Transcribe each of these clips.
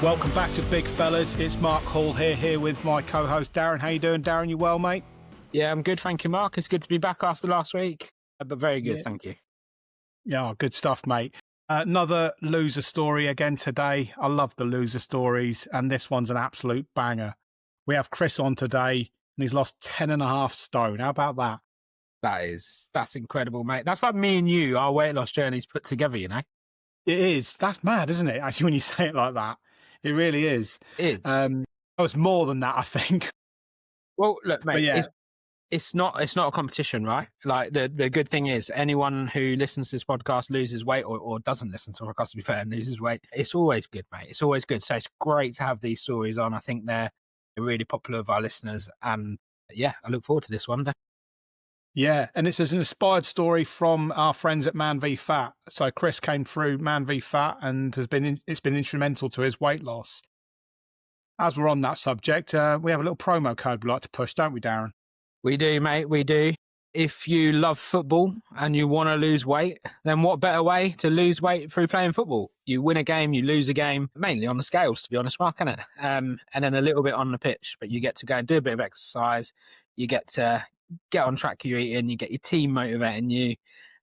Welcome back to Big Fellas. It's Mark Hall here with my co-host Darren. How you doing, Darren? You well, mate? Yeah, I'm good, thank you, Mark. It's good to be back after last week, but very good, thank you. Yeah, good stuff, mate. Another loser story again today. I love the loser stories, and this one's an absolute banger. We have Chris on today, and he's lost 10.5 stone. How about that? That's incredible, mate. That's like me and you, our weight loss journeys put together, you know? It is. That's mad, isn't it? Actually, when you say it like that, it really is. It is. It's more than that, I think. Well, look, mate, yeah. it's not a competition, right? Like the good thing is anyone who listens to this podcast loses weight or doesn't listen to the podcast, to be fair, and loses weight. It's always good, mate. It's always good. So it's great to have these stories on. I think they're really popular with our listeners. And yeah, I look forward to this one. Yeah, and it's an inspired story from our friends at Man v Fat. So Chris came through Man v Fat and it's been instrumental to his weight loss. As we're on that subject, we have a little promo code we like to push, don't we, Darren? We do, mate. We do. If you love football and you want to lose weight, then what better way to lose weight through playing football? You win a game, you lose a game, mainly on the scales, to be honest, Mark, isn't it? And then a little bit on the pitch, but you get to go and do a bit of exercise. You get to get on track you're eating, you get your team motivating you,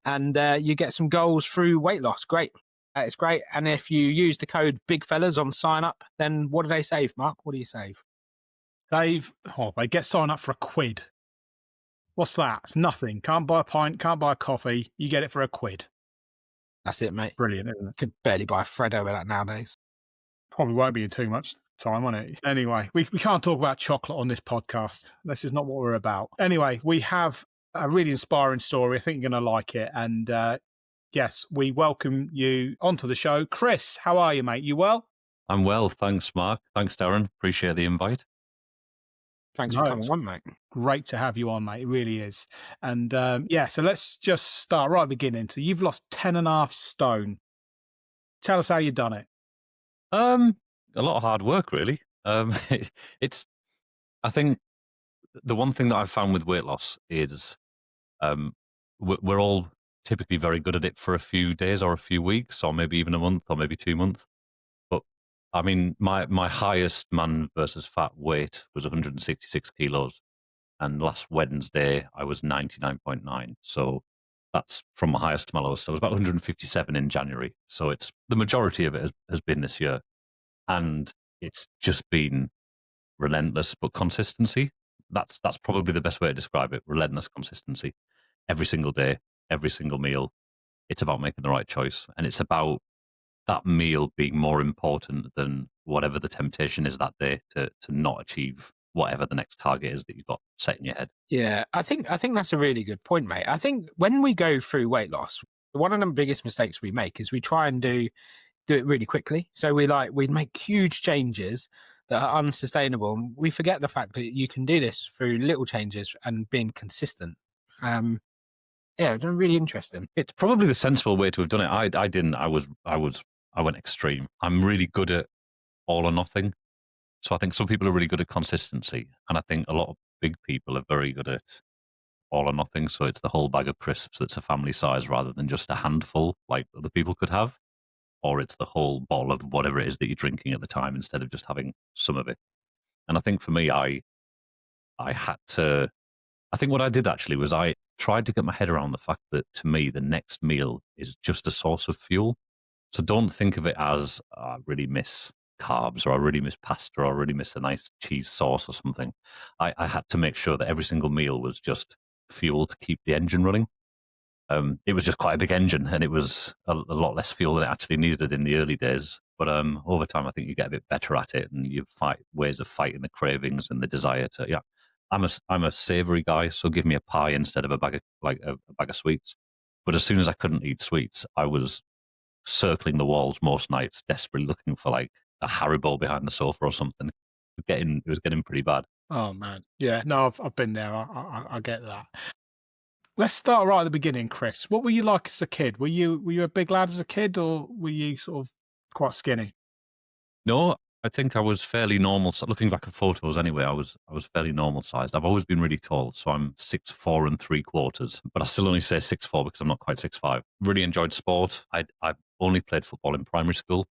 and you get some goals through weight loss. Great. It's great. And if you use the code BIGFELLAS on sign up, then what do they save, Mark? What do you save? They get sign up for £1. What's that? It's nothing. Can't buy a pint, can't buy a coffee. You get it for £1. That's it, mate. Brilliant, isn't it? Could barely buy a Freddo with that nowadays. Probably won't be in too much time, won't it? Anyway, we can't talk about chocolate on this podcast. This is not what we're about. Anyway, we have a really inspiring story. I think you're going to like it. And yes, we welcome you onto the show. Chris, how are you, mate? You well? I'm well, thanks, Mark. Thanks, Darren. Appreciate the invite. Thanks for coming on, mate. Great to have you on, mate. It really is. And so let's just start right at the beginning. So you've lost 10.5 stone. Tell us how you've done it. A lot of hard work, really. I think the one thing that I've found with weight loss is we're all typically very good at it for a few days or a few weeks or maybe even a month or maybe 2 months. But I mean, my highest man versus fat weight was 166 kilos. And last Wednesday, I was 99.9. So that's from my highest to my lowest. So I was about 157 in January. So it's the majority of it has been this year. And it's just been relentless, but consistency. That's probably the best way to describe it. Relentless consistency. Every single day, every single meal. It's about making the right choice. And it's about that meal being more important than whatever the temptation is that day to not achieve whatever the next target is that you've got set in your head. Yeah, I think that's a really good point, mate. I think when we go through weight loss, one of the biggest mistakes we make is we try and do it really quickly. So we make huge changes that are unsustainable. And we forget the fact that you can do this through little changes and being consistent. Yeah, really interesting. It's probably the sensible way to have done it. I didn't. I went extreme. I'm really good at all or nothing. So I think some people are really good at consistency, and I think a lot of big people are very good at all or nothing. So it's the whole bag of crisps that's a family size rather than just a handful like other people could have, or it's the whole bottle of whatever it is that you're drinking at the time instead of just having some of it. And I think for me, I think what I did actually was I tried to get my head around the fact that to me, the next meal is just a source of fuel. So don't think of it as I really miss carbs or I really miss pasta or I really miss a nice cheese sauce or something. I had to make sure that every single meal was just fuel to keep the engine running. It was just quite a big engine and it was a lot less fuel than it actually needed in the early days. But over time, I think you get a bit better at it and you find ways of fighting the cravings and the desire to, yeah. I'm a savory guy, so give me a pie instead of a bag of sweets. But as soon as I couldn't eat sweets, I was circling the walls most nights, desperately looking for like a Haribo behind the sofa or something. It was getting pretty bad. Oh man, yeah. No, I've been there. I get that. Let's start right at the beginning, Chris. What were you like as a kid? Were you a big lad as a kid, or were you sort of quite skinny? No, I think I was fairly normal. So looking back at photos, anyway, I was fairly normal sized. I've always been really tall, so I'm 6'4" 3/4, but I still only say 6'4" because I'm not quite 6'5". Really enjoyed sport. I only played football in primary school,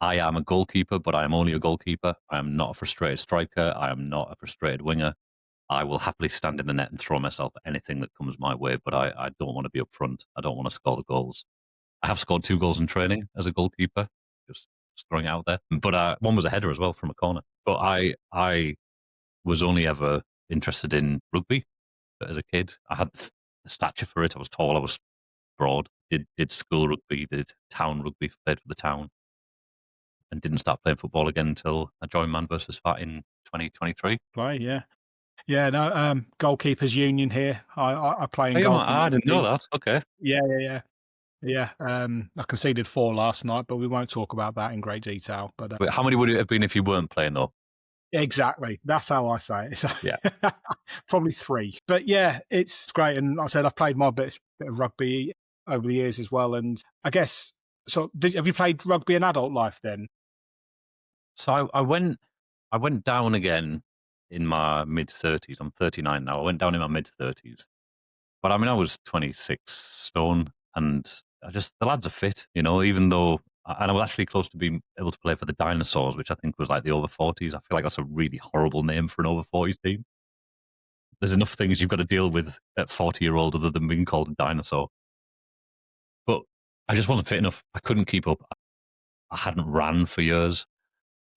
I am a goalkeeper, but I am only a goalkeeper. I am not a frustrated striker. I am not a frustrated winger. I will happily stand in the net and throw myself at anything that comes my way, but I don't want to be up front. I don't want to score the goals. I have scored 2 goals in training as a goalkeeper, just throwing it out there. But one was a header as well from a corner. But I was only ever interested in rugby as a kid. I had the stature for it. I was tall. I was broad. Did school rugby, did town rugby, played for the town, and didn't start playing football again until I joined Man versus Fat in 2023. Play, yeah. Yeah, no, goalkeepers union here. I play in Oh, yeah, goal. I didn't know that. Okay. Yeah, yeah, yeah. Yeah, I conceded 4 last night, but we won't talk about that in great detail. But Wait, how many would it have been if you weren't playing, though? exactly, that's how I say it. So, Yeah. probably 3. But yeah, it's great. And like I said, I've played my bit of rugby over the years as well. And I guess, so have you played rugby in adult life then? So I went down again in my mid-30s. I'm 39 now. I went down in my mid-30s. But I mean, I was 26 stone, and the lads are fit, even though, and I was actually close to being able to play for the Dinosaurs, which I think was like the over 40s. I feel like that's a really horrible name for an over 40s team. There's enough things you've got to deal with at 40-year-old other than being called a dinosaur. But I just wasn't fit enough. I couldn't keep up. I hadn't ran for years.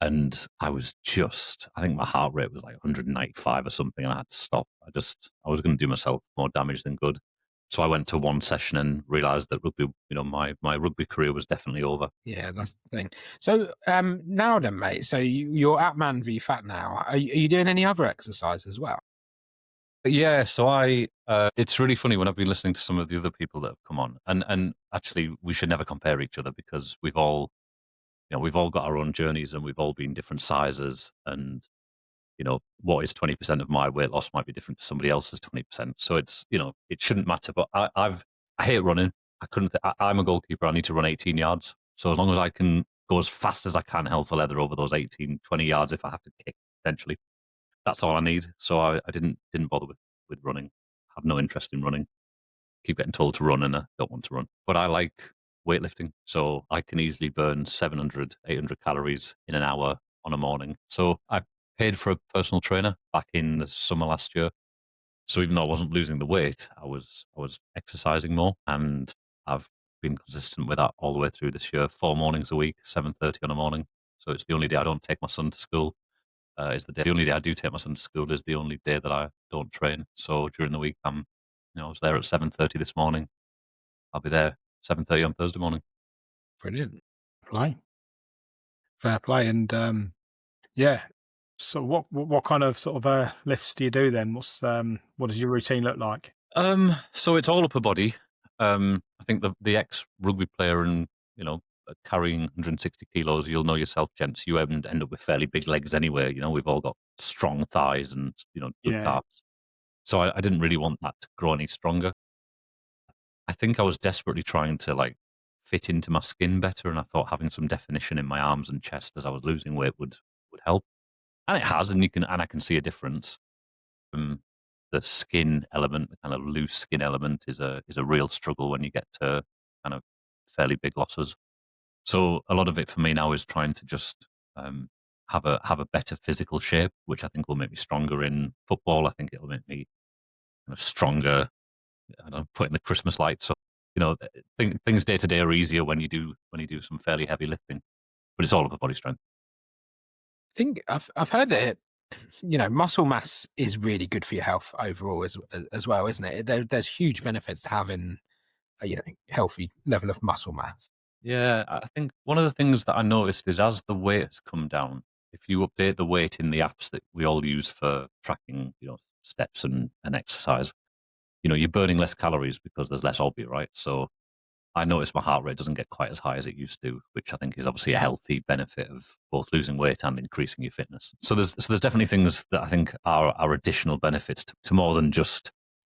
And I think my heart rate was like 195 or something, and I had to stop. I was going to do myself more damage than good. So I went to one session and realised that rugby, my rugby career was definitely over. Yeah, that's the thing. So now then, mate, so you're at Man v Fat now. Are you doing any other exercise as well? Yeah, so it's really funny when I've been listening to some of the other people that have come on, and actually we should never compare each other because we've all got our own journeys and we've all been different sizes, and what is 20% of my weight loss might be different to somebody else's 20%. So it's, it shouldn't matter. But I hate running. I'm a goalkeeper. I need to run 18 yards. So as long as I can go as fast as I can, hell for leather, over those 18, 20 yards, if I have to kick potentially, that's all I need. So I didn't bother with running. I have no interest in running. Keep getting told to run and I don't want to run. But I like weightlifting. So I can easily burn 700, 800 calories in an hour on a morning. So I paid for a personal trainer back in the summer last year. So even though I wasn't losing the weight, I was exercising more, and I've been consistent with that all the way through this year. 4 mornings a week, 7:30 on a morning. So it's the only day I don't take my son to school. The only day I do take my son to school is the only day that I don't train. So during the week, I was there at 7:30 this morning. I'll be there 7:30 on Thursday morning. Brilliant. Fair play. And yeah. So what kind of sort of lifts do you do then? What does your routine look like? So it's all upper body. I think the ex-rugby player and, carrying 160 kilos, you'll know yourself, gents, you end up with fairly big legs anyway. We've all got strong thighs and, good Yeah. calves. So I didn't really want that to grow any stronger. I think I was desperately trying to fit into my skin better, and I thought having some definition in my arms and chest as I was losing weight would help. And it has, and I can see a difference. The skin element, the kind of loose skin element, is a real struggle when you get to kind of fairly big losses. So a lot of it for me now is trying to just have a better physical shape, which I think will make me stronger in football. I think it'll make me kind of stronger. I don't know, putting the Christmas lights. So things day to day are easier when you do some fairly heavy lifting, but it's all upper body strength. I think I've heard that muscle mass is really good for your health overall as well, isn't it? There's huge benefits to having a healthy level of muscle mass. Yeah, I think one of the things that I noticed is as the weight has come down, if you update the weight in the apps that we all use for tracking, steps and exercise, you're burning less calories because there's less of you, right? So I notice my heart rate doesn't get quite as high as it used to, which I think is obviously a healthy benefit of both losing weight and increasing your fitness. So there's definitely things that I think are additional benefits to more than just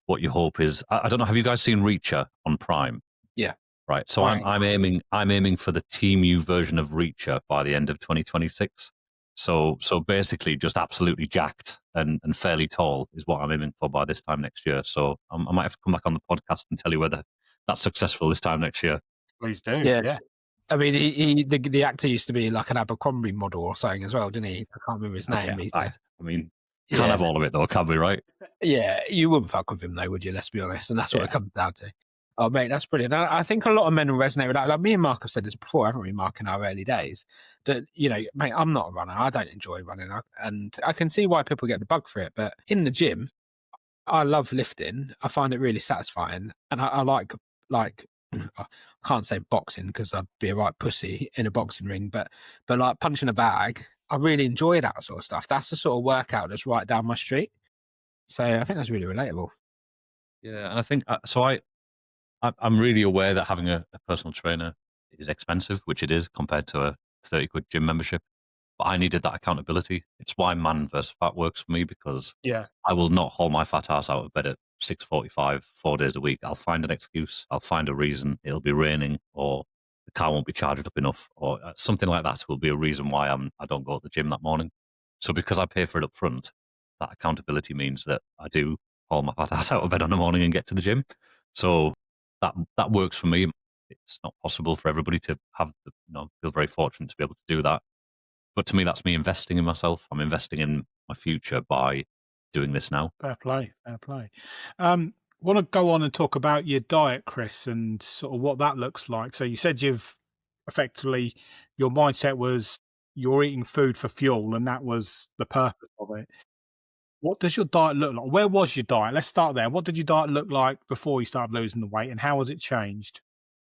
what your hope is. I don't know. Have you guys seen Reacher on Prime? Yeah. Right. So Right. I'm aiming for the Team U version of Reacher by the end of 2026. So basically just absolutely jacked and fairly tall is what I'm aiming for by this time next year. So I might have to come back on the podcast and tell you whether that's successful this time next year. Please do. Yeah. Yeah. I mean, the actor used to be like an Abercrombie model or something as well, didn't he? I can't remember his Okay, name. He's right. I mean, can't yeah, have all of it though, can we? Right? yeah. You wouldn't fuck with him though, would you? Let's be honest, and that's what Yeah. it comes down to. Oh, mate, that's brilliant. I think a lot of men will resonate with that. Like me and Mark have said this before, haven't we, Mark, in our early days? That, mate, I'm not a runner. I don't enjoy running. And I can see why people get the bug for it. But in the gym, I love lifting. I find it really satisfying. And I like, I can't say boxing because I'd be a right pussy in a boxing ring, but like punching a bag, I really enjoy that sort of stuff. That's the sort of workout that's right down my street. So I think that's really relatable. Yeah, and I think so. I'm really aware that having a personal trainer is expensive, which it is compared to a 30 quid gym membership. But I needed that accountability. It's why man versus fat works for me, because Yeah, I will not haul my fat ass out of bed at 6:45 4 days a week. I'll find an excuse. I'll find a reason. It'll be raining, or the car won't be charged up enough, or something like that will be a reason why I don't go to the gym that morning. So because I pay for it up front, that accountability means that I do haul my fat ass out of bed in the morning and get to the gym. So that works for me. It's not possible for everybody to have, feel very fortunate to be able to do that. But to me, that's me investing in myself. I'm investing in my future by doing this now. fair play, fair play. Want to go on and talk about your diet, Chris, and sort of what that looks like. So you said you've effectively your mindset was you're eating food for fuel, and that was the purpose of it. What does your diet look like? Where was your diet? Let's start there. What did your diet look like before you started losing the weight, and how has it changed?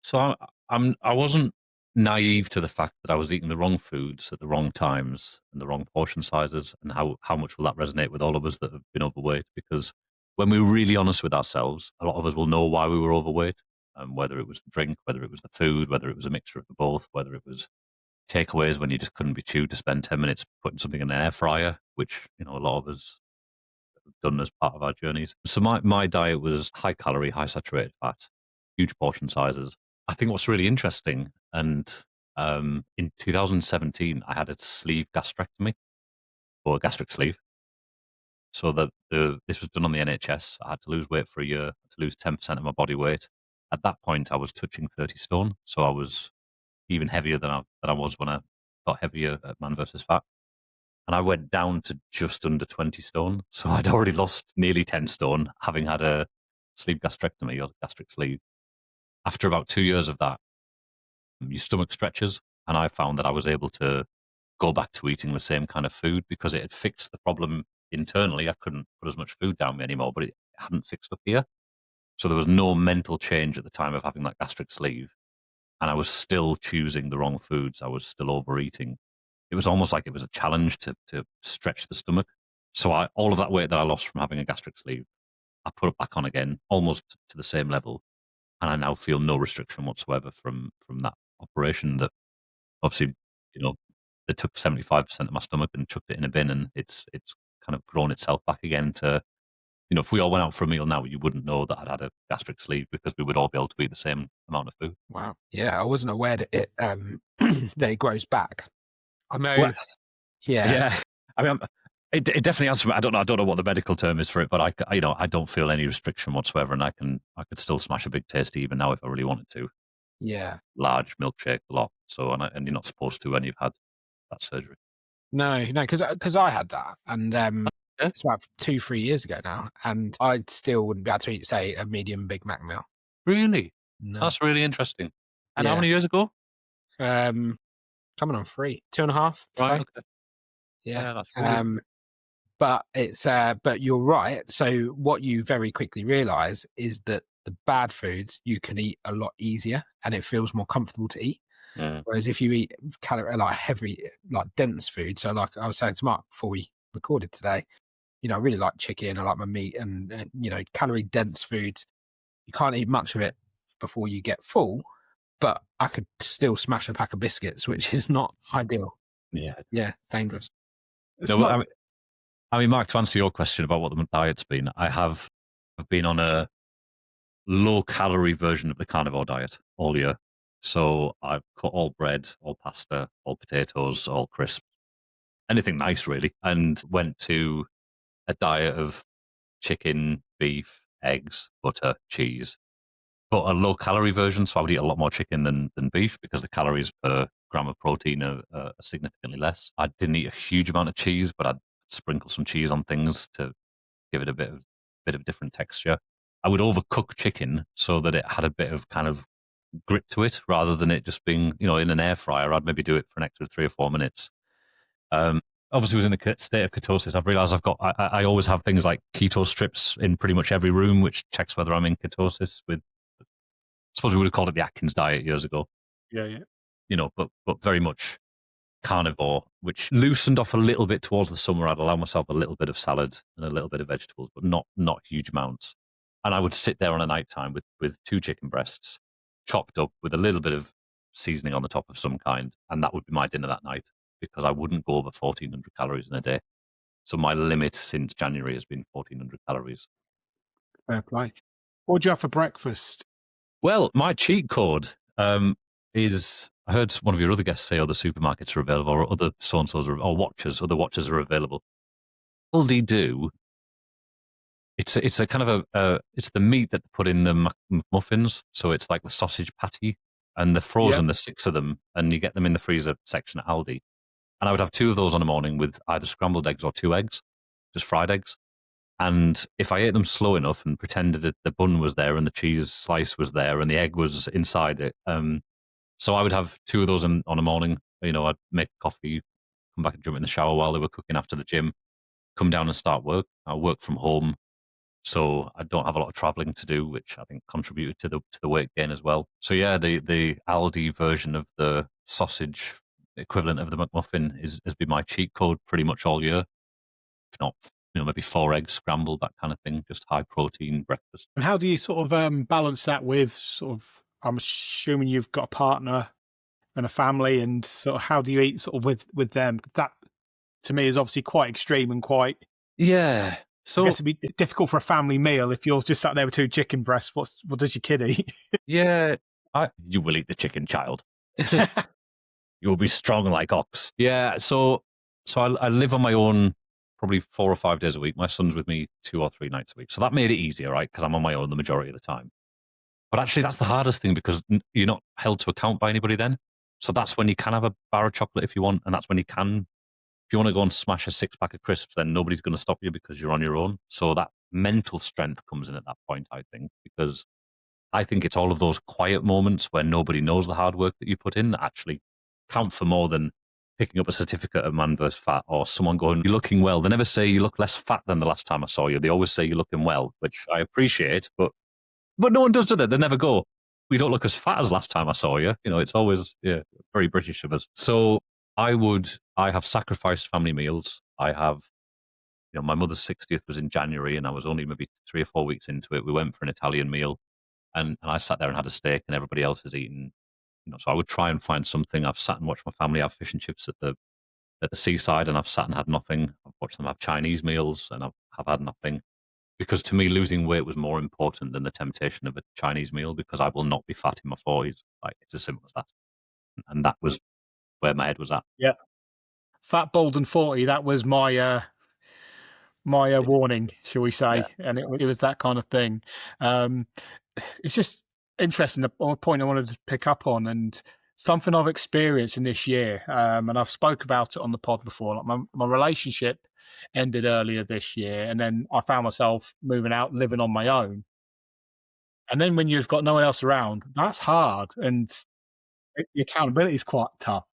So I wasn't naive to the fact that I was eating the wrong foods at the wrong times and the wrong portion sizes, and how much will that resonate with all of us that have been overweight? Because when we're really honest with ourselves, a lot of us will know why we were overweight, and whether it was the drink, whether it was the food, whether it was a mixture of the both, whether it was takeaways when you just couldn't be chewed to spend 10 minutes putting something in an air fryer, which a lot of us have done as part of our journeys. So my diet was high calorie, high saturated fat, huge portion sizes. I think what's really interesting, and in 2017, I had a sleeve gastrectomy, or a gastric sleeve. So this was done on the NHS. I had to lose weight for a year, I had to lose 10% of my body weight. At that point, I was touching 30 stone, so I was even heavier than I was when I got heavier at Man versus Fat. And I went down to just under 20 stone. So I'd already lost nearly 10 stone, having had a sleeve gastrectomy, or gastric sleeve. After about 2 years of that, your stomach stretches, and I found that I was able to go back to eating the same kind of food because it had fixed the problem internally. I couldn't put as much food down me anymore, but it hadn't fixed up here. So there was no mental change at the time of having that gastric sleeve. And I was still choosing the wrong foods. I was still overeating. It was almost like it was a challenge to stretch the stomach. So all of that weight that I lost from having a gastric sleeve, I put it back on again, almost to the same level. And I now feel no restriction whatsoever from that operation that obviously, they took 75% of my stomach and chucked it in a bin, and it's kind of grown itself back again to, if we all went out for a meal now, you wouldn't know that I'd had a gastric sleeve because we would all be able to eat the same amount of food. Wow. Yeah, I wasn't aware that it that it grows back. I Well, know. Yeah. yeah. I mean, it definitely has. I don't know what the medical term is for it, but I don't feel any restriction whatsoever, and I could still smash a big tasty even now if I really wanted to. Yeah. Large milkshake, a lot. So, and you're not supposed to when you've had that surgery. No, because I had that, and Yeah. it's about 2-3 years ago now, and I still wouldn't be able to eat, say, a medium Big Mac meal. Really? No. That's really interesting. And how Yeah. many years ago? Coming on 3, 2.5. Right. Say. Okay. Yeah. Yeah, that's really. But but you're right. So what you very quickly realise is that the bad foods you can eat a lot easier, and it feels more comfortable to eat. Mm. Whereas if you eat like heavy, like dense food, so like I was saying to Mark before we recorded today, I really like chicken. I like my meat, and calorie dense foods. You can't eat much of it before you get full, but I could still smash a pack of biscuits, which is not ideal. Yeah. Yeah, dangerous. It's No, not. I mean, Mark, to answer your question about what the diet's been, I've been on a low calorie version of the carnivore diet all year. So I've cut all bread, all pasta, all potatoes, all crisps, anything nice really, and went to a diet of chicken, beef, eggs, butter, cheese. but a low-calorie version, so I would eat a lot more chicken than beef because the calories per gram of protein are significantly less. I didn't eat a huge amount of cheese, but I'd sprinkle some cheese on things to give it a bit of different texture. I would overcook chicken so that it had a bit of kind of grit to it rather than it just being, in an air fryer. I'd maybe do it for an extra 3 or 4 minutes. Obviously, was in a state of ketosis. I've realized I always have things like keto strips in pretty much every room, which checks whether I'm in ketosis. I suppose we would have called it the Atkins diet years ago. Yeah. But very much carnivore, which loosened off a little bit towards the summer. I'd allow myself a little bit of salad and a little bit of vegetables, but not huge amounts. And I would sit there on a night time with 2 chicken breasts, chopped up with a little bit of seasoning on the top of some kind, and that would be my dinner that night because I wouldn't go over 1,400 calories in a day. So my limit since January has been 1,400 calories. Fair play. What do you have for breakfast? Well, my cheat code is, I heard one of your other guests say other supermarkets are available or other so-and-sos or other watches are available. Aldi do. It's a kind of it's the meat that they put in the muffins. So it's like the sausage patty and they're frozen, there's 6 of them and you get them in the freezer section at Aldi. And I would have 2 of those on a morning with either scrambled eggs or 2 eggs, just fried eggs. And if I ate them slow enough and pretended that the bun was there and the cheese slice was there and the egg was inside it, so I would have 2 of those on a morning. I'd make coffee, come back and jump in the shower while they were cooking after the gym, come down and start work. I work from home, so I don't have a lot of traveling to do, which I think contributed to the weight gain as well. So yeah, the Aldi version of the sausage equivalent of the McMuffin has been my cheat code pretty much all year. If not, maybe 4 eggs scrambled, that kind of thing, just high protein breakfast. And how do you sort of balance that with sort of, I'm assuming you've got a partner and a family, and sort of how do you eat sort of with them? That to me is obviously quite extreme and quite, yeah. So I guess it'd be difficult for a family meal if you're just sat there with 2 chicken breasts. What does your kid eat? Yeah, you will eat the chicken, child. You will be strong like ox. Yeah. So I live on my own probably 4 or 5 days a week. My son's with me 2 or 3 nights a week. So that made it easier, right? Because I'm on my own the majority of the time. But actually, that's the hardest thing because you're not held to account by anybody then. So that's when you can have a bar of chocolate if you want. And that's when if you want to go and smash a 6-pack of crisps, then nobody's going to stop you because you're on your own. So that mental strength comes in at that point, I think, because I think it's all of those quiet moments where nobody knows the hard work that you put in that actually count for more than picking up a certificate of man versus fat or someone going, you're looking well. They never say you look less fat than the last time I saw you. They always say you're looking well, which I appreciate, but no one does that. They never go, we don't look as fat as last time I saw you. It's always very British of us. So I have sacrificed family meals. I have, my mother's 60th was in January and I was only maybe 3 or 4 weeks into it. We went for an Italian meal and I sat there and had a steak and everybody else is eating. So I would try and find something. I've sat and watched my family have fish and chips at the seaside, and I've sat and had nothing. I've watched them have Chinese meals, and I've had nothing. Because to me, losing weight was more important than the temptation of a Chinese meal. Because I will not be fat in my 40s. Like it's as simple as that. And that was where my head was at. Yeah, fat, bald, and 40. That was my warning, shall we say? Yeah. And it was that kind of thing. It's just interesting. The point I wanted to pick up on, and something I've experienced in this year, and I've spoke about it on the pod before. Like my relationship ended earlier this year, and then I found myself moving out, living on my own. And then when you've got no one else around, that's hard, and the accountability is quite tough.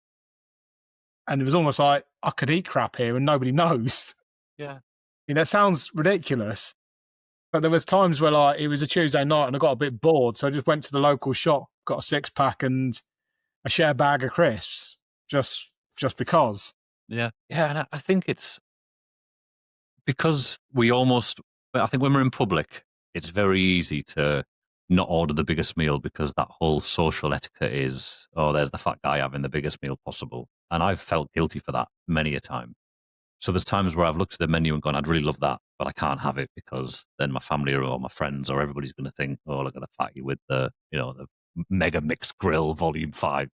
And it was almost like I could eat crap here, and nobody knows. Yeah, that sounds ridiculous. But there was times where it was a Tuesday night and I got a bit bored. So I just went to the local shop, got a 6-pack and a share bag of crisps just because. Yeah. Yeah. And I think it's because I think when we're in public, it's very easy to not order the biggest meal because that whole social etiquette is, oh, there's the fat guy having the biggest meal possible. And I've felt guilty for that many a time. So there's times where I've looked at the menu and gone, I'd really love that, but I can't have it because then my family or my friends or everybody's going to think, oh, look at the fatty with the mega mixed grill volume 5,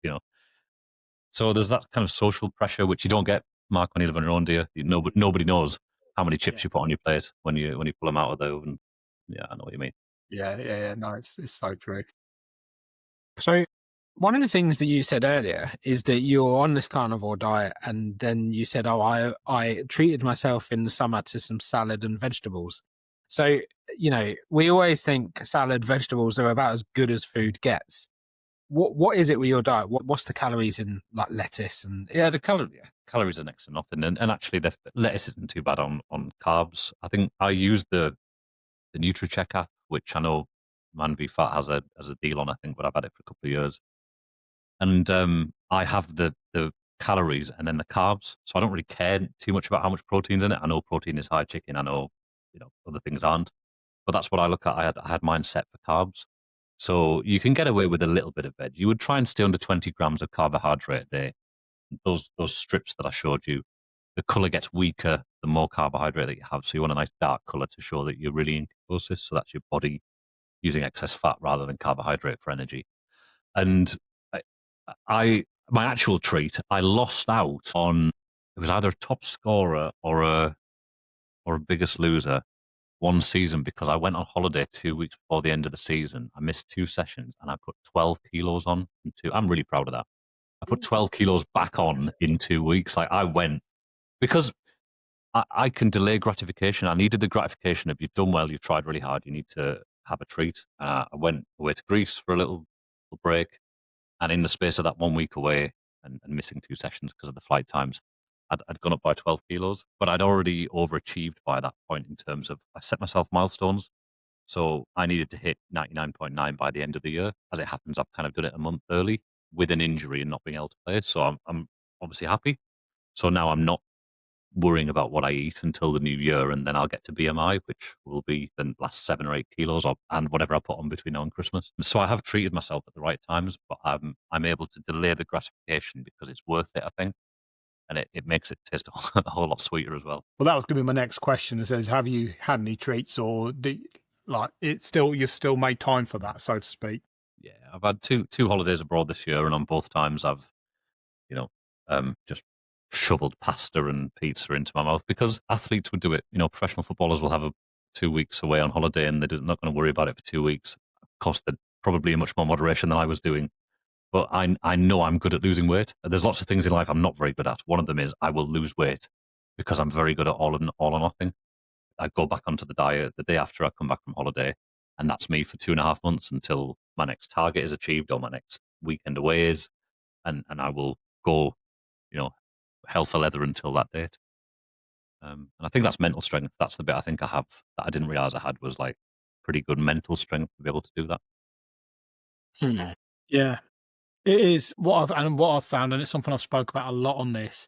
So there's that kind of social pressure, which you don't get, Mark, when you live on your own, do you? Nobody knows how many chips you put on your plate when you pull them out of the oven. Yeah, I know what you mean. Yeah. No, it's so true. So, one of the things that you said earlier is that you're on this carnivore diet, and then you said, "Oh, I treated myself in the summer to some salad and vegetables." So, we always think salad, vegetables are about as good as food gets. What is it with your diet? What's the calories in like lettuce and Yeah, calories are next to nothing, and actually, the lettuce isn't too bad on carbs. I think I use the NutriCheck app, which I know Man v Fat has a deal on, I think, but I've had it for a couple of years. And I have the calories and then the carbs, so I don't really care too much about how much protein's in it. I know protein is high chicken. I know other things aren't, but that's what I look at. I had mine set for carbs, so you can get away with a little bit of veg. You would try and stay under 20 grams of carbohydrate a day. Those strips that I showed you, the color gets weaker the more carbohydrate that you have. So you want a nice dark color to show that you're really in ketosis. So that's your body using excess fat rather than carbohydrate for energy. And I, my actual treat, I lost out on. It was either a top scorer or a biggest loser one season because I went on holiday 2 weeks before the end of the season. I missed 2 sessions and I put 12 kilos on. I'm really proud of that. I put 12 kilos back on in 2 weeks. Like I went because I can delay gratification. I needed the gratification of you've done well, you've tried really hard, you need to have a treat. I went away to Greece for a little break, and in the space of that 1 week away and missing 2 sessions because of the flight times, I'd gone up by 12 kilos, but I'd already overachieved by that point in terms of I set myself milestones. So I needed to hit 99.9 by the end of the year. As it happens, I've kind of done it a month early with an injury and not being able to play. So I'm obviously happy. So now I'm not worrying about what I eat until the new year, and then I'll get to BMI, which will be the last 7 or 8 kilos, and whatever I put on between now and Christmas. So I have treated myself at the right times, but I'm able to delay the gratification because it's worth it, I think, and it makes it taste a whole lot sweeter as well. Well, that was going to be my next question. It says, have you had any treats, or you've still made time for that, so to speak? Yeah, I've had two holidays abroad this year, and on both times I've just shoveled pasta and pizza into my mouth because athletes would do it. Professional footballers will have 2 weeks away on holiday and they're not going to worry about it for 2 weeks. Of course, they're probably in much more moderation than I was doing. But I know I'm good at losing weight. There's lots of things in life I'm not very good at. One of them is I will lose weight because I'm very good at all or nothing. I go back onto the diet the day after I come back from holiday, and that's me for 2.5 months until my next target is achieved or my next weekend away is, and I will go, you know, hell for leather until that date. And I think that's mental strength. That's the bit I think I have that I didn't realize I had was like pretty good mental strength to be able to do that. Hmm. Yeah, it is what I've found, and it's something I've spoke about a lot on this.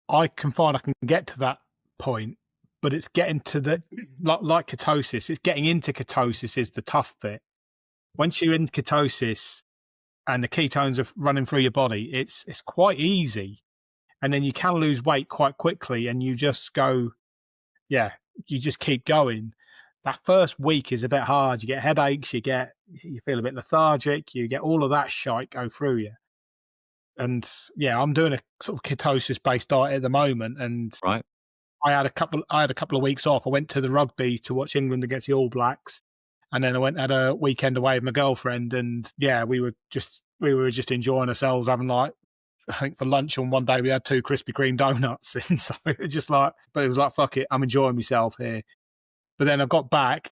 I can find I can get to that point, but it's getting to the like ketosis. It's getting into ketosis is the tough bit. Once you're in ketosis and the ketones are running through your body, it's quite easy, and then you can lose weight quite quickly, and you just go, yeah, you just keep going. That first week is a bit hard. You get headaches, you feel a bit lethargic, you get all of that shite go through you. And yeah, I'm doing a sort of ketosis based diet at the moment, and Right. I had a couple of weeks off. I went to the rugby to watch England against the All Blacks, and then I went and had a weekend away with my girlfriend, and yeah, we were just enjoying ourselves, having like, I think for lunch on one day we had 2 Krispy Kreme donuts, and so it was just like, but it was like, fuck it, I'm enjoying myself here. But then I got back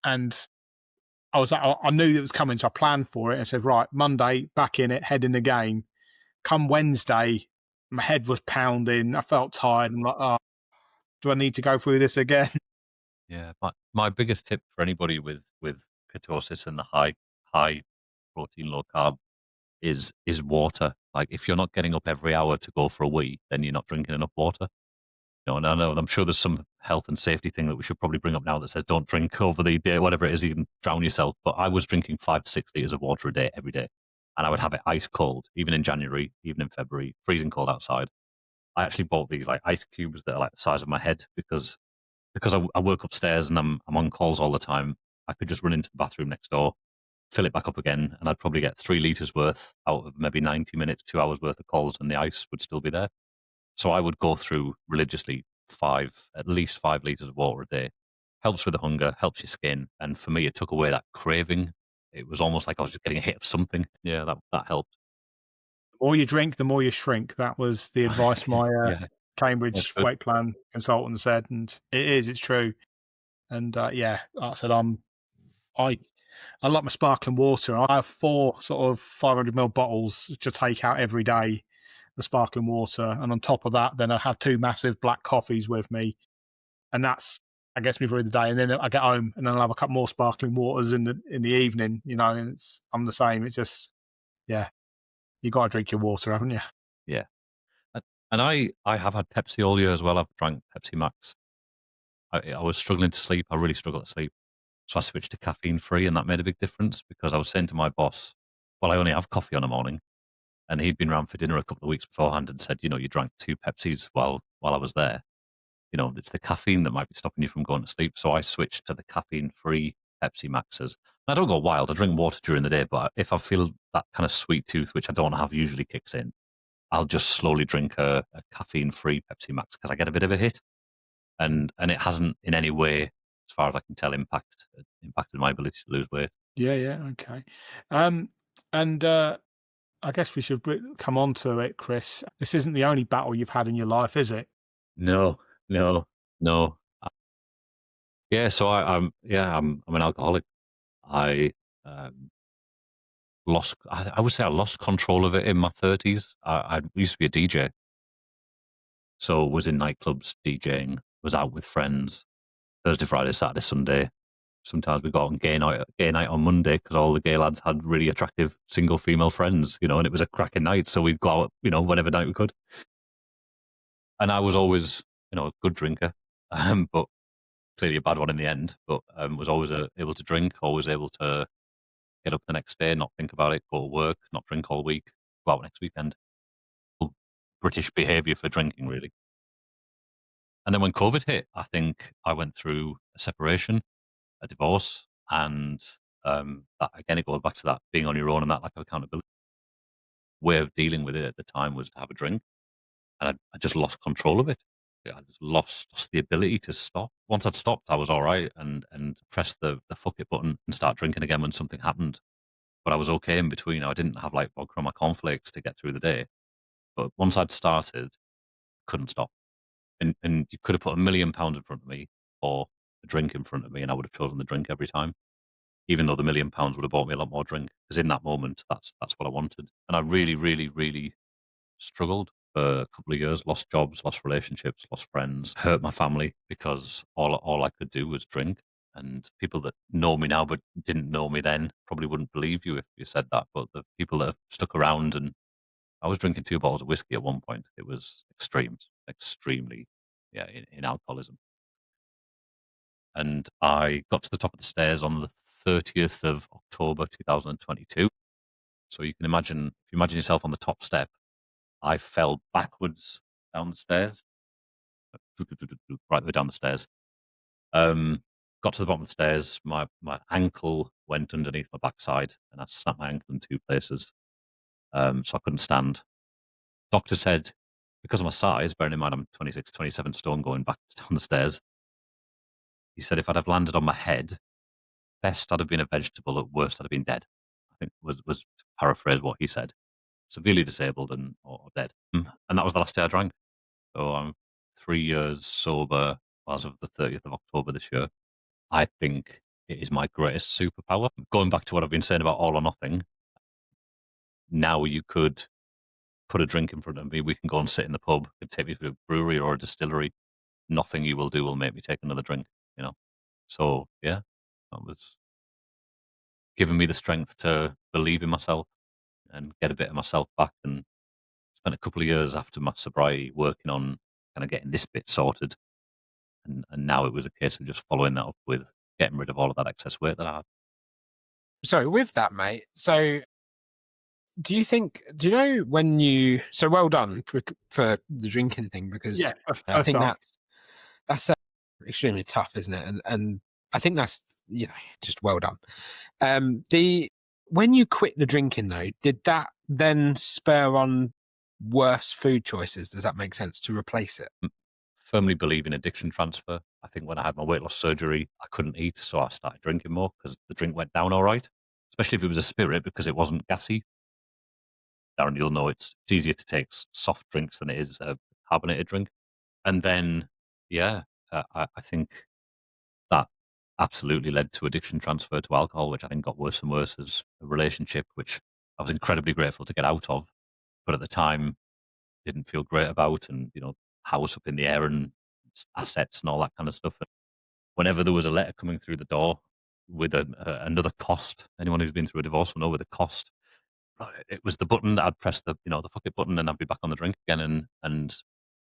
and I was like, I knew it was coming, so I planned for it. I said, right, Monday back in it, head in the game. Come Wednesday, my head was pounding. I felt tired. I'm like, oh, do I need to go through this again? Yeah. My biggest tip for anybody with ketosis and the high protein, low carb is water. Like if you're not getting up every hour to go for a wee, then you're not drinking enough water. And I know I'm sure there's some health and safety thing that we should probably bring up now that says don't drink over the day, whatever it is, you can drown yourself. But I was drinking 5 to 6 liters of water a day every day, and I would have it ice cold, even in January, even in February, freezing cold outside. I actually bought these like ice cubes that are like the size of my head because I work upstairs and I'm on calls all the time. I could just run into the bathroom next door, fill it back up again, and I'd probably get 3 liters worth out of maybe 90 minutes, 2 hours worth of calls, and the ice would still be there. So I would go through religiously at least 5 liters of water a day. helps with the hunger, helps your skin, and for me, it took away that craving. It was almost like I was just getting a hit of something. Yeah, that helped. The more you drink, the more you shrink. That was the advice my Yeah, that's Cambridge good. weight plan consultant said, and it's true. And yeah, like I said, I I like my sparkling water. I have 4 sort of 500 ml bottles to take out every day, the sparkling water, and on top of that, then I have 2 massive black coffees with me, and that gets me through the day. And then I get home, and then I'll have a couple more sparkling waters in the evening. And I'm the same. It's just yeah, you got to drink your water, haven't you? Yeah. And I have had Pepsi all year as well. I've drank Pepsi Max. I was struggling to sleep. I really struggled to sleep. So I switched to caffeine free, and that made a big difference because I was saying to my boss, well, I only have coffee on a morning. And he'd been around for dinner a couple of weeks beforehand and said, you drank 2 Pepsis while I was there. It's the caffeine that might be stopping you from going to sleep. So I switched to the caffeine free Pepsi Maxes. I don't go wild. I drink water during the day, but if I feel that kind of sweet tooth, which I don't have, usually kicks in, I'll just slowly drink a caffeine free Pepsi Max because I get a bit of a hit. And it hasn't in any way, as far as I can tell, impacted my ability to lose weight. Yeah, okay. And I guess we should come on to it, Chris. This isn't the only battle you've had in your life, is it? No, no, no. Yeah, so I'm an alcoholic. I I would say I lost control of it in my 30s. I used to be a DJ, so was in nightclubs DJing, was out with friends Thursday, Friday, Saturday, Sunday. Sometimes we got on gay night on Monday because all the gay lads had really attractive single female friends, and it was a cracking night. So we'd go out, whatever night we could. And I was always, a good drinker, but clearly a bad one in the end. But was always able to drink, always able to get up the next day, not think about it, go to work, not drink all week, go out next weekend. British behaviour for drinking, really. And then when COVID hit, I think I went through a separation, a divorce, and that again, it goes back to that being on your own and that lack of accountability. Way of dealing with it at the time was to have a drink, and I just lost control of it. Yeah, I just lost the ability to stop. Once I'd stopped, I was all right, and pressed the fuck it button and start drinking again when something happened. But I was okay in between. I didn't have like vodka on my cornflakes to get through the day. But once I'd started, couldn't stop. And you could have put £1,000,000 in front of me or a drink in front of me, and I would have chosen the drink every time, even though the £1,000,000 would have bought me a lot more drink. Because in that moment, that's what I wanted. And I really, really, really struggled for a couple of years. Lost jobs, lost relationships, lost friends, hurt my family because all I could do was drink. And people that know me now but didn't know me then probably wouldn't believe you if you said that. But the people that have stuck around, and I was drinking 2 bottles of whiskey at one point. It was extremely, yeah, in alcoholism. And I got to the top of the stairs on the 30th of October 2022. So you can imagine, if you imagine yourself on the top step, I fell backwards down the stairs, right the way down the stairs. Got to the bottom of the stairs. My ankle went underneath my backside, and I snapped my ankle in 2 places. So I couldn't stand. Doctor said, because of my size, bearing in mind I'm 26, 27 stone going back down the stairs, he said if I'd have landed on my head, best I'd have been a vegetable, at worst I'd have been dead. I think was to paraphrase what he said. Severely disabled or dead. And that was the last day I drank. So I'm 3 years sober as of the 30th of October this year. I think it is my greatest superpower. Going back to what I've been saying about all or nothing, now you could put a drink in front of me, we can go and sit in the pub, you could take me to a brewery or a distillery. Nothing you will do will make me take another drink. So, yeah, that was giving me the strength to believe in myself and get a bit of myself back, and spent a couple of years after my sobriety working on kind of getting this bit sorted. And now it was a case of just following that up with getting rid of all of that excess weight that I had. Sorry, with that, mate. So, do you know when you? So well done for the drinking thing, because Yeah, I think time. that's extremely tough, isn't it? And I think that's just well done. The When you quit the drinking though, did that then spur on worse food choices? Does that make sense to replace it? firmly believe in addiction transfer. I think when I had my weight loss surgery, I couldn't eat, so I started drinking more because the drink went down all right, especially if it was a spirit because it wasn't gassy. Darren, you'll know it's easier to take soft drinks than it is a carbonated drink. And then, yeah, I think that absolutely led to addiction transfer to alcohol, which I think got worse and worse as a relationship, which I was incredibly grateful to get out of, but at the time didn't feel great about, and house up in the air and assets and all that kind of stuff. And whenever there was a letter coming through the door with another cost, anyone who's been through a divorce will know with a cost. It was the button that I'd press the fuck it button, and I'd be back on the drink again, and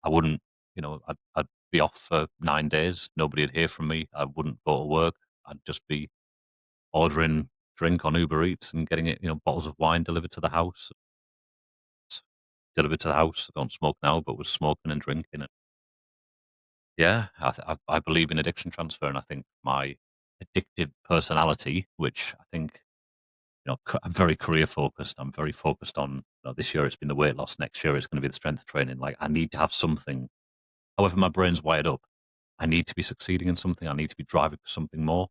I wouldn't, I'd be off for 9 days. Nobody'd hear from me. I wouldn't go to work. I'd just be ordering drink on Uber Eats and getting it, bottles of wine delivered to the house. Delivered to the house. I don't smoke now, but was smoking and drinking. And yeah, I believe in addiction transfer, and I think my addictive personality, which I think I'm very career focused. I'm very focused on this year. It's been the weight loss. Next year, it's going to be the strength training. Like I need to have something. However, my brain's wired up. I need to be succeeding in something. I need to be driving for something more.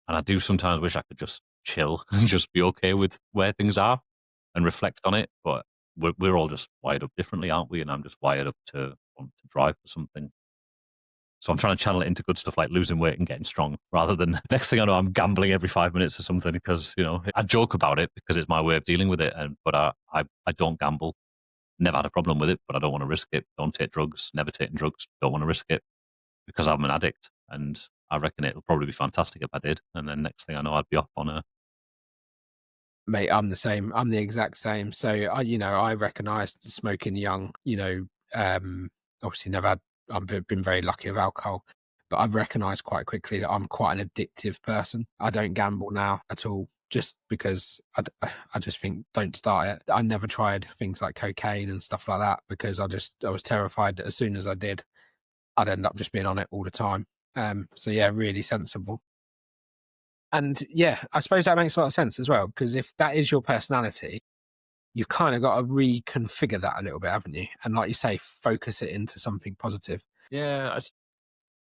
And I do sometimes wish I could just chill and just be okay with where things are and reflect on it. But we're all just wired up differently, aren't we? And I'm just wired up to want to drive for something. So I'm trying to channel it into good stuff like losing weight and getting strong rather than next thing I know, I'm gambling every 5 minutes or something because, I joke about it because it's my way of dealing with it. But I don't gamble. Never had a problem with it, but I don't want to risk it. Don't take drugs. Never taken drugs. Don't want to risk it because I'm an addict. And I reckon it'll probably be fantastic if I did. And then next thing I know, I'd be up on a. Mate, I'm the same. I'm the exact same. So I recognised smoking young. Obviously never had. I've been very lucky with alcohol, but I've recognised quite quickly that I'm quite an addictive person. I don't gamble now at all, just because I just think don't start it. I never tried things like cocaine and stuff like that because I was terrified that as soon as I did, I'd end up just being on it all the time. So yeah, really sensible. And yeah, I suppose that makes a lot of sense as well, because if that is your personality, you've kind of got to reconfigure that a little bit, haven't you? And like you say, focus it into something positive. Yeah, that's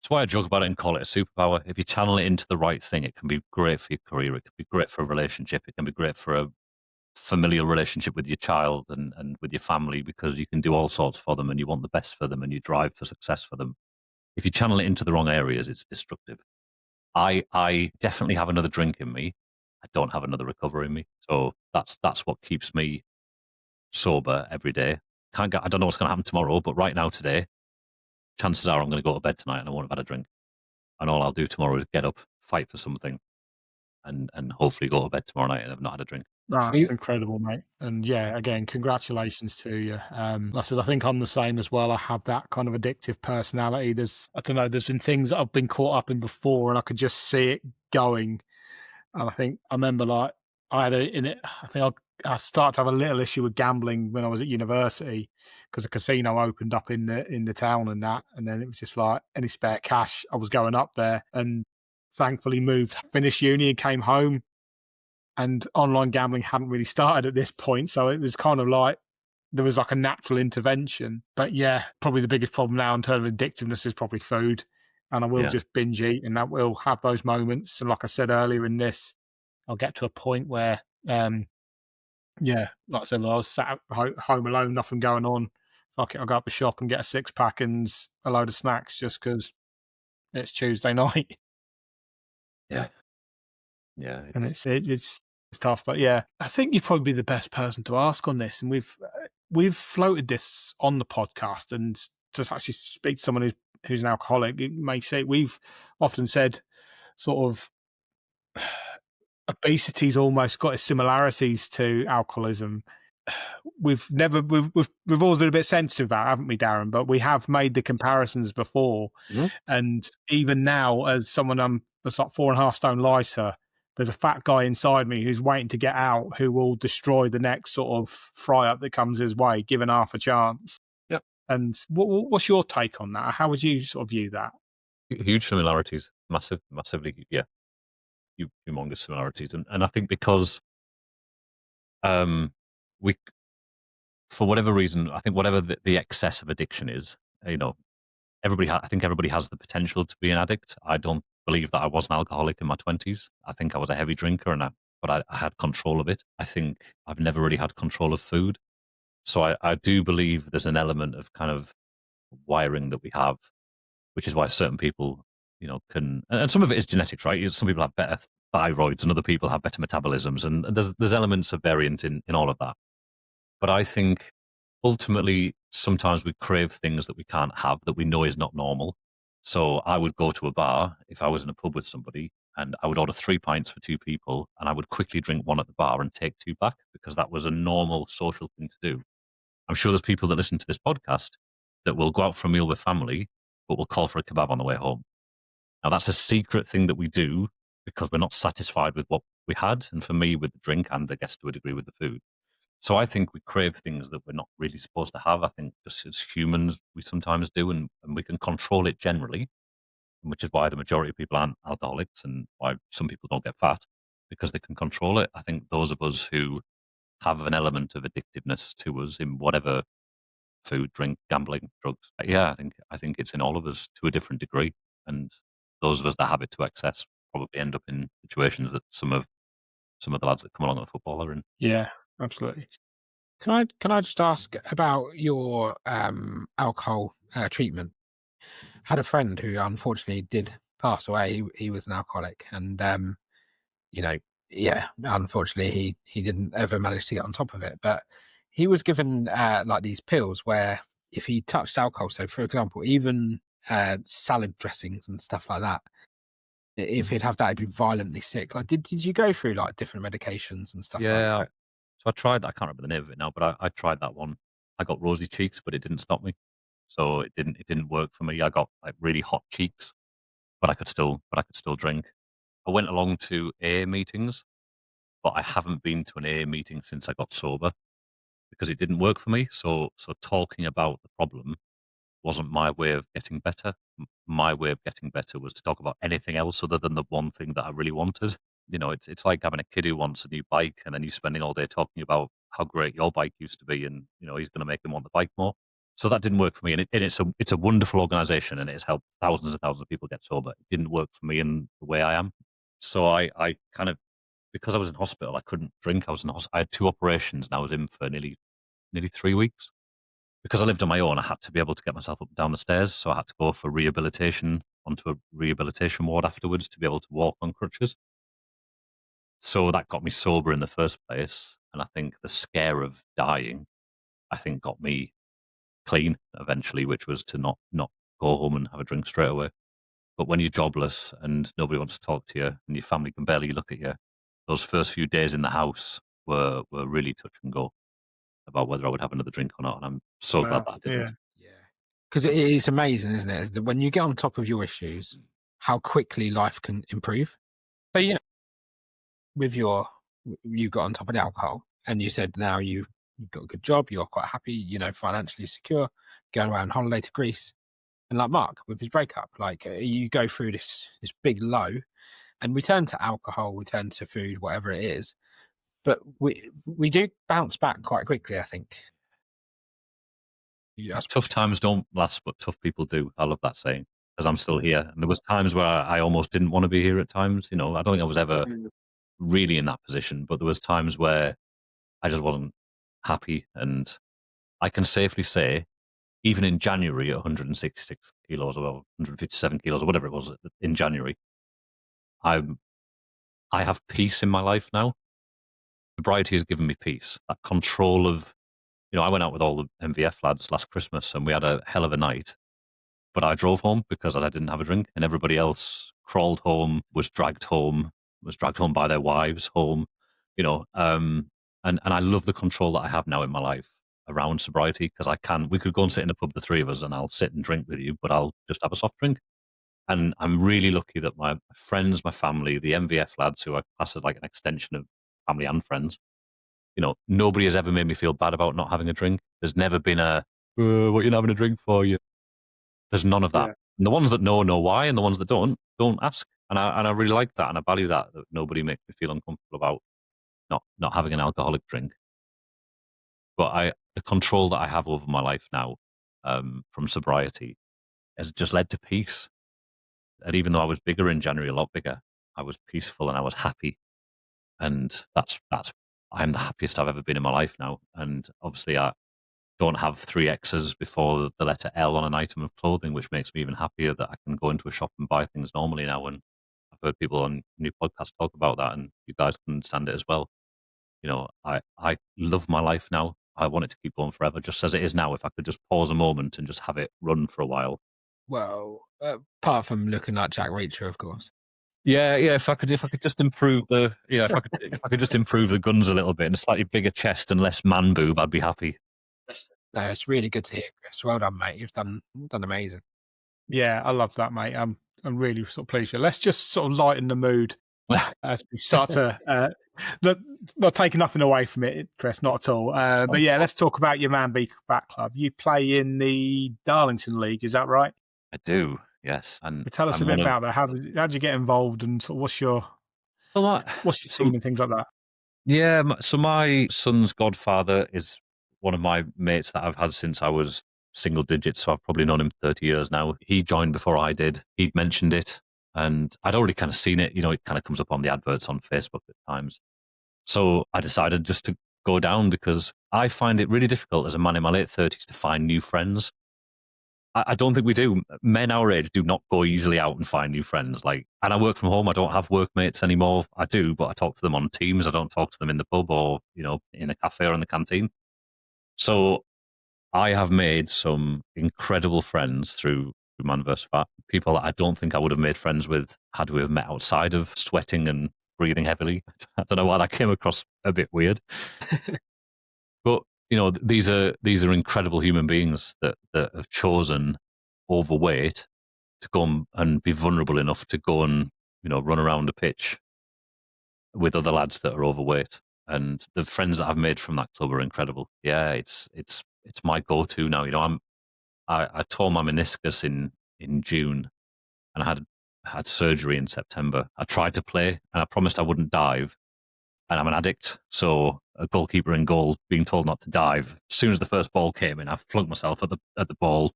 why I joke about it and call it a superpower. If you channel it into the right thing, it can be great for your career. It can be great for a relationship. It can be great for a familial relationship with your child and with your family because you can do all sorts for them and you want the best for them and you drive for success for them. If you channel it into the wrong areas, it's destructive. I definitely have another drink in me. I don't have another recovery in me. So that's what keeps me sober every day. I don't know what's going to happen tomorrow, but right now, today, chances are I'm going to go to bed tonight and I won't have had a drink. And all I'll do tomorrow is get up, fight for something, and hopefully go to bed tomorrow night and have not had a drink. That's incredible, mate. And yeah, again, congratulations to you. Like I said, I think I'm the same as well. I have that kind of addictive personality. I don't know, there's been things that I've been caught up in before and I could just see it going. And I think I remember like I had in it, I think I started to have a little issue with gambling when I was at university because a casino opened up in the town and that. And then it was just like any spare cash, I was going up there and thankfully finished uni and came home and online gambling hadn't really started at this point. So it was kind of like there was like a natural intervention. But yeah, probably the biggest problem now in terms of addictiveness is probably food. And I will just binge eat and that will have those moments. And like I said earlier in this, I'll get to a point where, like I said, when I was sat at home alone, nothing going on. Fuck it, I'll go up the shop and get a 6-pack and a load of snacks just because it's Tuesday night. Yeah. Yeah. And it's tough, but yeah, I think you'd probably be the best person to ask on this. And we've floated this on the podcast, and to actually speak to someone who's an alcoholic, it may say we've often said sort of obesity's almost got its similarities to alcoholism. We've always been a bit sensitive about it, haven't we, Darren? But we have made the comparisons before, and even now, as someone that's like 4.5 stone lighter, there's a fat guy inside me who's waiting to get out, who will destroy the next sort of fry up that comes his way, given half a chance. Yep. And what's your take on that? How would you sort of view that? Huge similarities, massively, yeah, humongous similarities, and I think because we, for whatever reason, I think whatever the excess of addiction is, I think everybody has the potential to be an addict. I don't believe that I was an alcoholic in my 20s. I think I was a heavy drinker, but I had control of it. I think I've never really had control of food. So I do believe there's an element of kind of wiring that we have, which is why certain people, can, and some of it is genetics, right? Some people have better thyroids and other people have better metabolisms, and there's elements of variant in all of that. But I think ultimately sometimes we crave things that we can't have that we know is not normal. So I would go to a bar if I was in a pub with somebody, and I would order 3 pints for 2 people, and I would quickly drink one at the bar and take 2 back because that was a normal social thing to do. I'm sure there's people that listen to this podcast that will go out for a meal with family, but will call for a kebab on the way home. Now, that's a secret thing that we do because we're not satisfied with what we had. And for me, with the drink and I guess to a degree with the food. So I think we crave things that we're not really supposed to have. I think just as humans, we sometimes do, and we can control it generally, which is why the majority of people aren't alcoholics and why some people don't get fat because they can control it. I think those of us who have an element of addictiveness to us in whatever food, drink, gambling, drugs. Yeah, I think it's in all of us to a different degree, and those of us that have it to excess probably end up in situations that some of the lads that come along at football are in. Yeah, absolutely. Can I just ask about your alcohol treatment? Had a friend who unfortunately did pass away. He was an alcoholic, and you know, yeah, unfortunately, he didn't ever manage to get on top of it. But he was given like these pills where if he touched alcohol, so for example, even salad dressings and stuff like that, if he'd have that, he'd be violently sick. Like, did you go through like different medications and stuff like Yeah, that? so I tried that. I can't remember the name of it now, but I tried that one. I got rosy cheeks, but it didn't stop me. So it didn't work for me. I got like really hot cheeks, but I could still drink. I went along to AA meetings, but I haven't been to an AA meeting since I got sober because it didn't work for me. So talking about the problem wasn't my way of getting better. My way of getting better was to talk about anything else other than the one thing that I really wanted. It's like having a kid who wants a new bike, and then you spending all day talking about how great your bike used to be, and he's going to make them want the bike more. So that didn't work for me, and it's a wonderful organisation, and it's helped thousands and thousands of people get sober. It didn't work for me in the way I am. So I kind of, because I was in hospital, I couldn't drink. I had 2 operations, and I was in for nearly 3 weeks. Because I lived on my own, I had to be able to get myself up and down the stairs. So I had to go for rehabilitation onto a rehabilitation ward afterwards to be able to walk on crutches. So that got me sober in the first place. And I think the scare of dying, I think got me clean eventually, which was to not go home and have a drink straight away. But when you're jobless and nobody wants to talk to you and your family can barely look at you, those first few days in the house were really touch and go about whether I would have another drink or not. And I'm so glad Wow. that I Yeah. didn't. Yeah, because it's amazing, isn't it? Is that when you get on top of your issues, how quickly life can improve. So with you got on top of the alcohol, and you said now you've got a good job, you're quite happy, financially secure, going away on holiday to Greece, and like Mark with his breakup, like you go through this big low, and we turn to alcohol, we turn to food, whatever it is, but we do bounce back quite quickly, I think. Yes. Tough times don't last, but tough people do. I love that saying because I'm still here. And there was times where I almost didn't want to be here at times. I don't think I was ever really in that position, but there was times where I just wasn't happy. And I can safely say, even in January at 166 kilos or 157 kilos or whatever it was in January, I'm I have peace in my life now. Sobriety has given me peace. That control of, I went out with all the MVF lads last Christmas and we had a hell of a night. But I drove home because I didn't have a drink, and everybody else crawled home, was dragged home by their wives home, and I love the control that I have now in my life around sobriety because we could go and sit in a pub, the three of us, and I'll sit and drink with you, but I'll just have a soft drink. And I'm really lucky that my friends, my family, the MVF lads who I class as like an extension of family and friends, nobody has ever made me feel bad about not having a drink. There's never been what you having a drink for you? There's none of that. Yeah. And the ones that know why, and the ones that don't ask. And I really like that, and I value that nobody makes me feel uncomfortable about not having an alcoholic drink. But the control that I have over my life now from sobriety has just led to peace. And even though I was bigger in January, a lot bigger, I was peaceful and I was happy. And I'm the happiest I've ever been in my life now. And obviously, I don't have 3 X's before the letter L on an item of clothing, which makes me even happier that I can go into a shop and buy things normally now. And I've heard people on new podcasts talk about that, and you guys can understand it as well. I love my life now. I want it to keep going forever, just as it is now. If I could just pause a moment and just have it run for a while. Well, apart from looking like Jack Reacher, of course. Yeah. If I could just improve if I could just improve the guns a little bit and a slightly bigger chest and less man boob, I'd be happy. No, it's really good to hear, Chris. Well done, mate. You've done amazing. Yeah, I love that, mate. I'm really sort of pleased with you. Let's just sort of lighten the mood as we start to not taking nothing away from it, Chris, not at all. But yeah, let's talk about your Man Be Back Club. You play in the Darlington League, is that right? I do, yes. And Tell us a bit about that. How did you get involved, and sort of what's your team and things like that? Yeah, so my son's godfather is one of my mates that I've had since I was single digits, so I've probably known him 30 years now. He joined before I did. He'd mentioned it, and I'd already kind of seen it. It kind of comes up on the adverts on Facebook at times. So I decided just to go down because I find it really difficult as a man in my late 30s to find new friends. I don't think we do. Men our age do not go easily out and find new friends. And I work from home. I don't have workmates anymore. I do, but I talk to them on Teams. I don't talk to them in the pub or, in a cafe or in the canteen. So I have made some incredible friends through Man vs. Fat. People that I don't think I would have made friends with had we have met outside of sweating and breathing heavily. I don't know why that came across a bit weird. But these are incredible human beings that have chosen overweight to go and be vulnerable enough to go and run around a pitch with other lads that are overweight. And the friends that I've made from that club are incredible. Yeah, it's my go-to now. I tore my meniscus in June, and I had surgery in September. I tried to play, and I promised I wouldn't dive. And I'm an addict, so a goalkeeper in goal being told not to dive. As soon as the first ball came in, I flunked myself at the ball,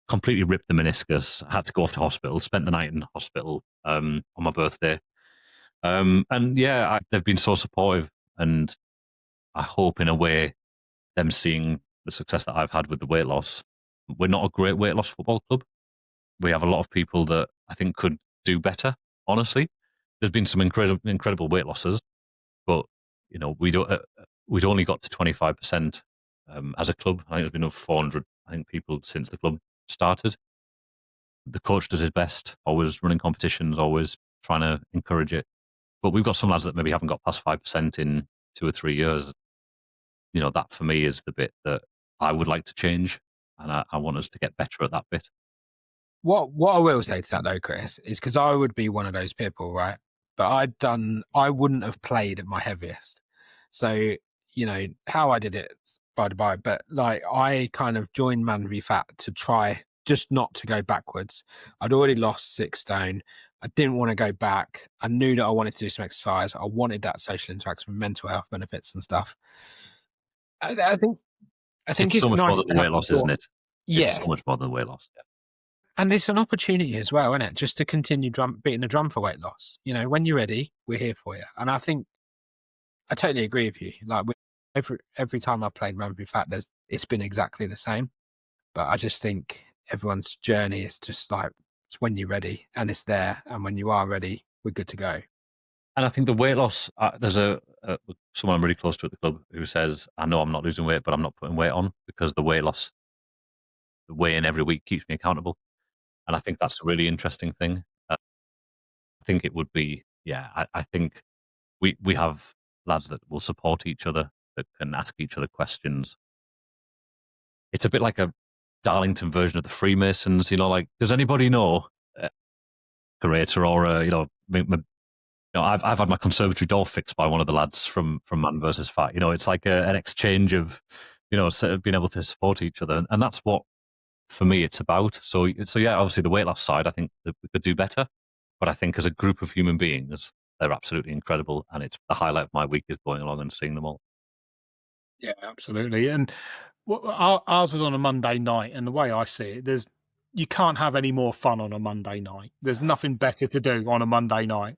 completely ripped the meniscus. I had to go off to hospital. Spent the night in hospital on my birthday. And yeah, they've been so supportive, and I hope in a way them seeing the success that I've had with the weight loss. We're not a great weight loss football club. We have a lot of people that I think could do better. Honestly, there's been some incredible weight losses. But we'd only got to 25% as a club. I think there's been over 400 people since the club started. The coach does his best, always running competitions, always trying to encourage it. But we've got some lads that maybe haven't got past 5% in 2 or 3 years. That for me is the bit that I would like to change, and I want us to get better at that bit. What I will say to that though, Chris, is because I would be one of those people, right? But I wouldn't have played at my heaviest. So, how I did it by the by, but I kind of joined Man v Fat to try just not to go backwards. I'd already lost 6 stone. I didn't want to go back. I knew that I wanted to do some exercise. I wanted that social interaction, mental health benefits and stuff. I think it's so much nice more than weight loss, isn't it? Yeah. It's so much more than weight loss. Yeah. And it's an opportunity as well, isn't it? Just to continue beating the drum for weight loss. When you're ready, we're here for you. And I think I totally agree with you. Every time I've played Man v Fat, it's been exactly the same. But I just think everyone's journey is just it's when you're ready, and it's there. And when you are ready, we're good to go. And I think the weight loss, there's someone I'm really close to at the club who says, I know I'm not losing weight, but I'm not putting weight on because the weight loss, the weigh-in every week keeps me accountable. And I think that's a really interesting thing. I think it would be, I think we have lads that will support each other, that can ask each other questions. It's a bit like a Darlington version of the Freemasons, does anybody know a curator or I've had my conservatory door fixed by one of the lads from Man vs. Fat. It's like an exchange of, being able to support each other. And that's what, for me, it's about. So yeah, obviously the weight loss side, I think that we could do better. But I think as a group of human beings, they're absolutely incredible. And it's the highlight of my week is going along and seeing them all. Yeah, absolutely. And ours is on a Monday night. And the way I see it, there's you can't have any more fun on a Monday night. There's nothing better to do on a Monday night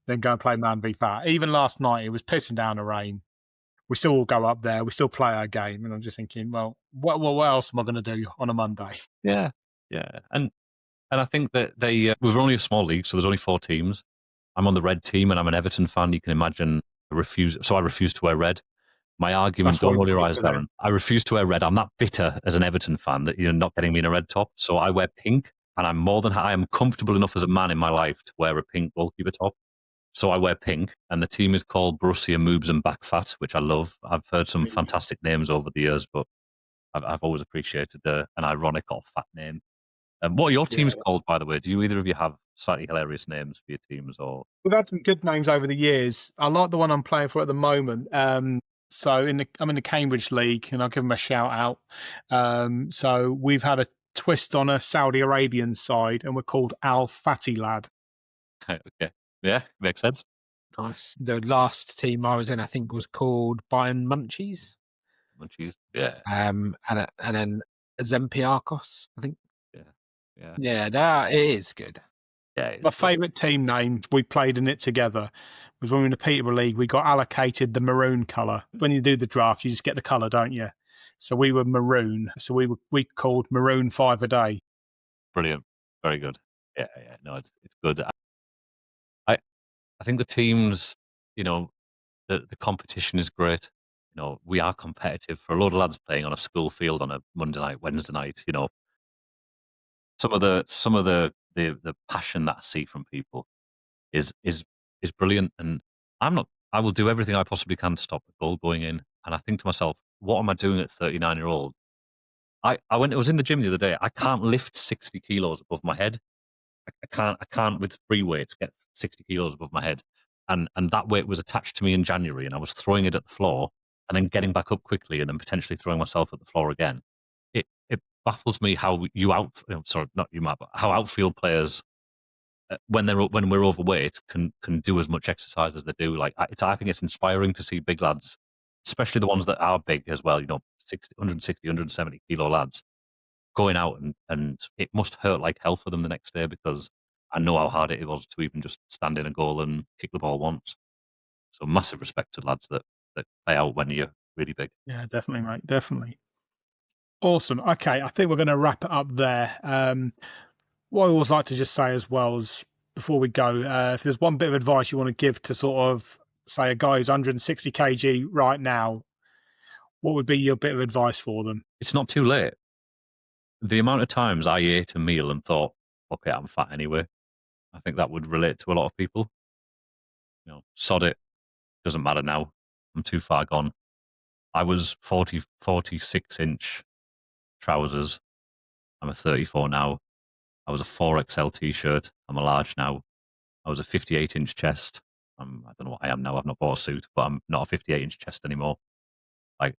than go and play Man v Fat. Even last night, it was pissing down the rain. We still all go up there. We still play our game. And I'm just thinking, well, what else am I going to do on a Monday? Yeah, yeah. And I think that we're only a small league, so there's only 4 teams. I'm on the red team, and I'm an Everton fan. You can imagine I refuse to wear red. My argument, That's why don't we roll your picked eyes, it then. Darren. I refuse to wear red. I'm that bitter as an Everton fan that you're not getting me in a red top. So I wear pink, and I am comfortable enough as a man in my life to wear a pink goalkeeper top. So I wear pink, and the team is called Borussia Moobs and Backfat, which I love. I've heard some fantastic names over the years, but I've always appreciated an ironic or fat name. What are your teams called, by the way? Do you either of you have slightly hilarious names for your teams, or? We've had some good names over the years. I like the one I'm playing for at the moment. So I'm in the Cambridge League, and I'll give them a shout out. So we've had a twist on a Saudi Arabian side, and we're called Al Fatty Lad. Okay, yeah, makes sense. Nice. The last team I was in, I think, was called Bayern Munchies. Munchies, yeah. And then Zempiarkos, I think. Yeah. Yeah, it is good. Yeah. My favourite team name, we played in it together, was when we were in the Peterborough League. We got allocated the maroon colour. When you do the draft, you just get the colour, don't you? So we were maroon. So we called Maroon 5 a day. Brilliant. Very good. Yeah. No, it's good. I think the teams, the competition is great. We are competitive for a lot of lads playing on a school field on a Monday night, Wednesday night. Some of the passion that I see from people is brilliant, and I will do everything I possibly can to stop the goal going in. And I think to myself, what am I doing at 39-year-old? I was in the gym the other day. I can't lift 60 kilos above my head. I can't with free weights get 60 kilos above my head. And that weight was attached to me in January, and I was throwing it at the floor and then getting back up quickly and then potentially throwing myself at the floor again. It baffles me how not you, Matt, but how outfield players, when we're overweight, can do as much exercise as they do. Like I think it's inspiring to see big lads, especially the ones that are big as well. 160, 170 kilo lads going out, and it must hurt like hell for them the next day, because I know how hard it was to even just stand in a goal and kick the ball once. So massive respect to lads that play out when you're really big. Yeah, definitely, mate. Definitely. Awesome. Okay, I think we're going to wrap it up there. What I always like to just say as well is, before we go, if there's one bit of advice you want to give to sort of, say, a guy who's 160 kg right now, what would be your bit of advice for them? It's not too late. The amount of times I ate a meal and thought, okay, I'm fat anyway, I think that would relate to a lot of people. Sod it. Doesn't matter now. I'm too far gone. I was 46-inch trousers. I'm a 34 now. I was a 4XL t-shirt. I'm a large now. I was a 58-inch chest. I don't know what I am now. I've not bought a suit, but I'm not a 58-inch chest anymore. Like,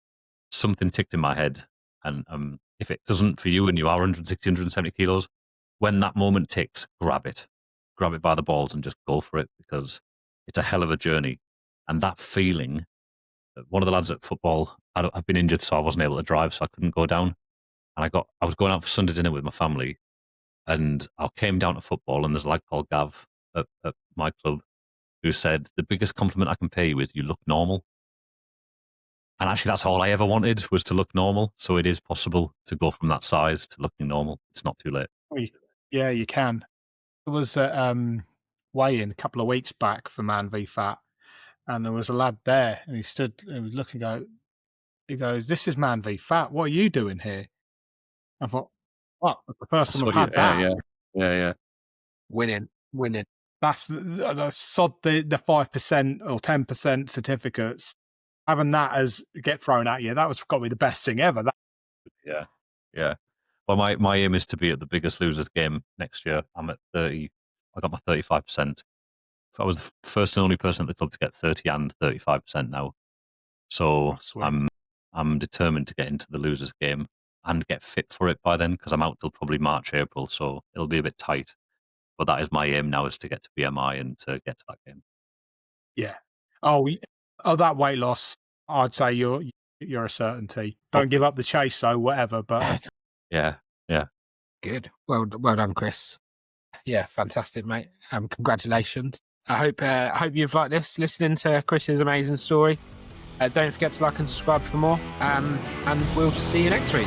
something ticked in my head. And if it doesn't for you and you are 160, 170 kilos, when that moment ticks, grab it. Grab it by the balls and just go for it, because it's a hell of a journey. And that feeling, one of the lads at football, I've been injured, so I wasn't able to drive, so I couldn't go down. And I was going out for Sunday dinner with my family, and I came down to football, and there's a lad called Gav at my club who said, the biggest compliment I can pay you is you look normal. And actually, that's all I ever wanted, was to look normal. So it is possible to go from that size to looking normal. It's not too late. Yeah, you can. It was weigh-in a couple of weeks back for Man v Fat, and there was a lad there, and he was looking, he goes, "This is Man v Fat. What are you doing here?" I thought, "What? The first time I've had that." Yeah. Winning. That's the sod the 5% or 10% certificates. Having that as get thrown at you, that was got to be the best thing ever. Yeah. Well, my aim is to be at the Biggest Losers game next year. I'm at 30. I got my 35%. I was the first and only person at the club to get 30 and 35% now. So I'm determined to get into the Losers game and get fit for it by then, because I'm out till probably March, April. So it'll be a bit tight. But that is my aim now, is to get to BMI and to get to that game. Yeah. Oh, that weight loss, I'd say you're a certainty. Don't give up the chase, though, whatever. But yeah. Good. Well done, Chris. Yeah, fantastic, mate. Congratulations. I hope you've liked this, listening to Chris's amazing story. Don't forget to like and subscribe for more. And we'll see you next week.